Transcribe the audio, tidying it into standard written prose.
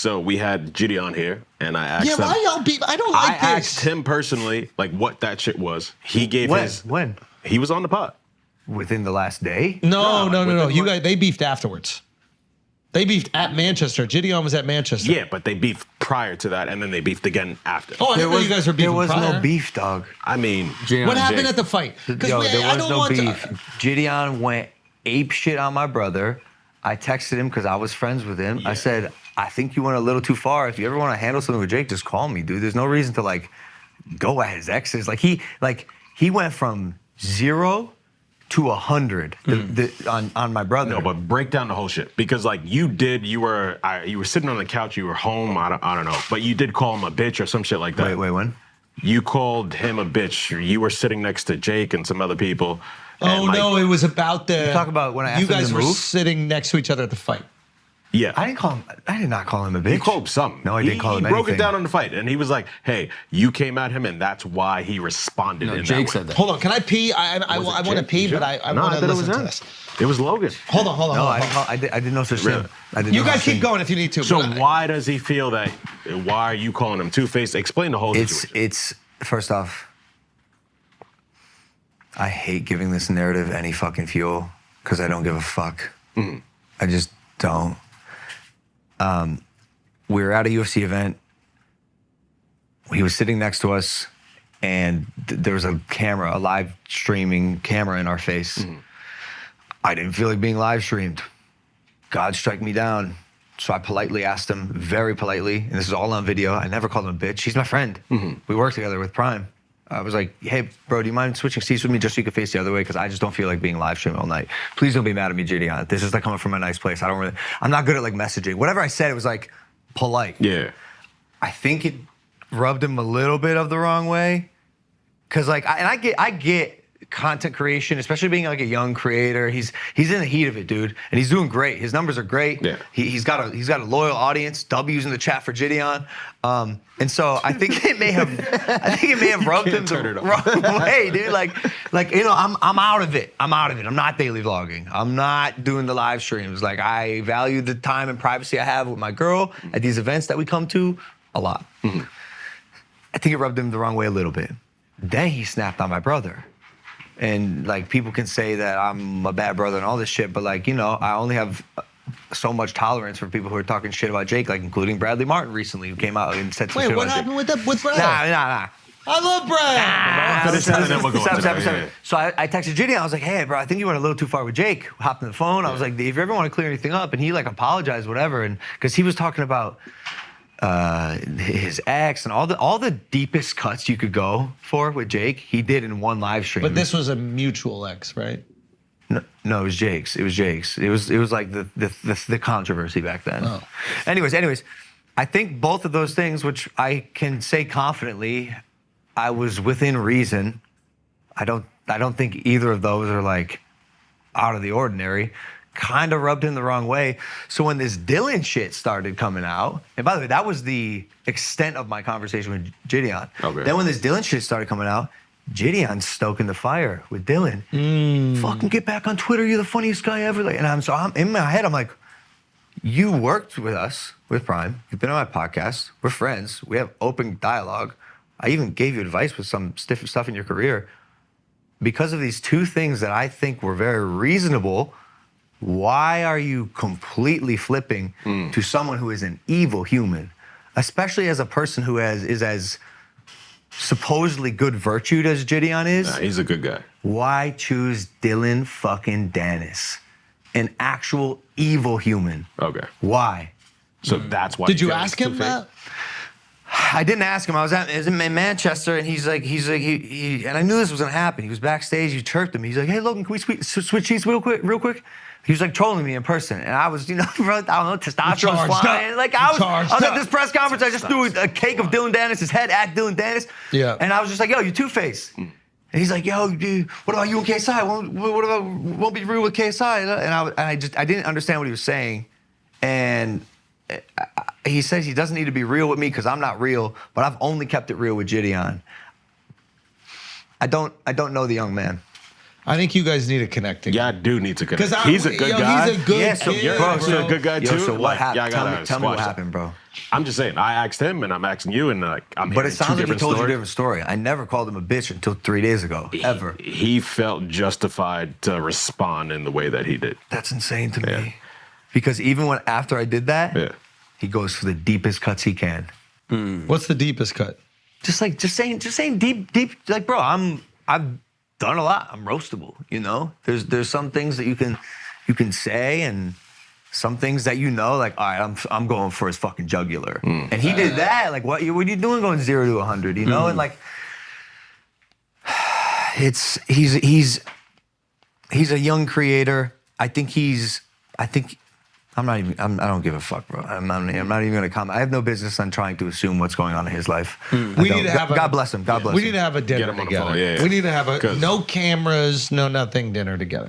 So we had Jidion here, and I asked him. Yeah, why y'all beef? I don't like this. I asked him personally, like, what that shit was. He gave When? He was on the pod. Within the last day? No. You guys, they beefed afterwards. They beefed at Manchester. Gideon was at Manchester. Yeah, but they beefed prior to that, and then they beefed again after. Oh, I didn't know you guys were beefing There was prior. no beef, dog. I mean, What happened at the fight? Yo, there was no beef. Jidion went ape shit on my brother. I texted him because I was friends with him. Yeah. I said, I think you went a little too far. If you ever want to handle something with Jake, just call me, dude. There's no reason to like go at his exes. He went from 0 to 100 on my brother. No, but break down the whole shit, because like you were sitting on the couch, you were home, I don't know, but you did call him a bitch or some shit like that. Wait, when? You called him a bitch. You were sitting next to Jake and some other people. Oh no, it was about the. You talk about when I asked you him guys to were move? sitting next to each other at the fight. Yeah. I did not call him a bitch. You called him something. No, I didn't call him anything. He broke anything. it down on the fight, and he was like, hey, you came at him, and that's why he responded in Jake that said way. that. Hold on, can I pee? I want to Jake? pee, You but I no, want I to thought it was listen to him. this. It was Logan. Hold on. No, I did no such thing. Really? I did You no guys such keep thing. going if you need to. So but why does he feel that? Why are you calling him two-faced? Explain the whole situation. It's first off, I hate giving this narrative any fucking fuel because I don't give a fuck. I just don't. We were at a UFC event. He was sitting next to us, and there was a camera, a live streaming camera in our face. I didn't feel like being live streamed. God strike me down. So I politely asked him, very politely, and this is all on video. I never called him a bitch. He's my friend. We work together with Prime. I was like, hey, bro, do you mind switching seats with me just so you can face the other way? Because I just don't feel like being live streamed all night. Please don't be mad at me, Jidion. This is like coming from a nice place. I'm not good at like messaging. Whatever I said, it was like polite. Yeah. I think it rubbed him a little bit of the wrong way. Cause like, I get content creation, especially being like a young creator. He's in the heat of it, dude, and he's doing great. His numbers are great. Yeah. He's got a loyal audience. W's in the chat for Jidion, and so I think it may have rubbed him the wrong way, dude. Like you know, I'm out of it. I'm not daily vlogging. I'm not doing the live streams. Like I value the time and privacy I have with my girl at these events that we come to a lot. I think it rubbed him the wrong way a little bit. Then he snapped on my brother. And like people can say that I'm a bad brother and all this shit, but like, you know, I only have so much tolerance for people who are talking shit about Jake, like including Bradley Martin recently, who came out and said some shit Wait, what about happened Jake. with Brad? Nah. I love Brad. So I texted Jidion. I was like, hey, bro, I think you went a little too far with Jake. Hopped on the phone. I was like, if you ever want to clear anything up, and he like apologized, whatever, and because he was talking about his ex and all the deepest cuts you could go for with Jake, he did in one live stream. But this was a mutual ex, right? No, it was Jake's. It was like the controversy back then. Oh. Anyways, I think both of those things, which I can say confidently, I was within reason. I don't think either of those are like out of the ordinary. Kind of rubbed him the wrong way. So when this Dillon shit started coming out, and by the way, that was the extent of my conversation with Jidion. Okay. Then when this Dillon shit started coming out, Jidion's stoking the fire with Dillon. Fucking get back on Twitter. You're the funniest guy ever. Like, and I'm in my head. I'm like, you worked with us with Prime. You've been on my podcast. We're friends. We have open dialogue. I even gave you advice with some stiff stuff in your career. Because of these two things that I think were very reasonable, why are you completely flipping to someone who is an evil human, especially as a person who is as supposedly good virtued as Jidion is? Nah, he's a good guy. Why choose Dillon fucking Danis, an actual evil human? Okay. Why? So that's why. Did you feel ask it's him two-faced? that? I didn't ask him. I was in Manchester, and he's like, and I knew this was gonna happen. He was backstage. He chirped him. He's like, "Hey, Logan, can we switch seats real quick?" He was like trolling me in person, and I was, you know, I don't know, testosterone was flying. Like I was at this press conference. I just threw a cake of Dillon Danis' head at Dillon Danis. Yeah. And I was just like, "Yo, you two-faced." And he's like, "Yo, dude, what about you and KSI? What about won't be real with KSI?" And I didn't understand what he was saying, and he says he doesn't need to be real with me because I'm not real, but I've only kept it real with Jidion. I don't know the young man. I think you guys need to connect again. Yeah, I do need to connect. 'Cause He's a good guy. He's a good Yeah, so kid, You're bro, also a good guy Yo, too. so what Like, happened? y'all gotta Tell me what squash that. happened, bro. I'm just saying. I asked him, and I'm asking you, and like I'm But hearing it sounds two like he different told you a stories. different story. I never called him a bitch until 3 days ago, ever. He felt justified to respond in the way that he did. That's insane to Yeah. me. Because even when after I did that, Yeah. he goes for the deepest cuts he can. What's the deepest cut? Just saying deep. Like, bro, I've done a lot. I'm roastable. You know, there's some things that you can say, and some things that like, all right, I'm going for his fucking jugular. And he did that. Like, what are you doing going 0 to 100? You know, and like, he's a young creator. I don't give a fuck, bro. I'm not even gonna comment. I have no business on trying to assume what's going on in his life. We need to have God bless him. God bless him. We need to have a dinner him on the together. phone, yeah. We need to have a 'Cause- no cameras, no nothing dinner together.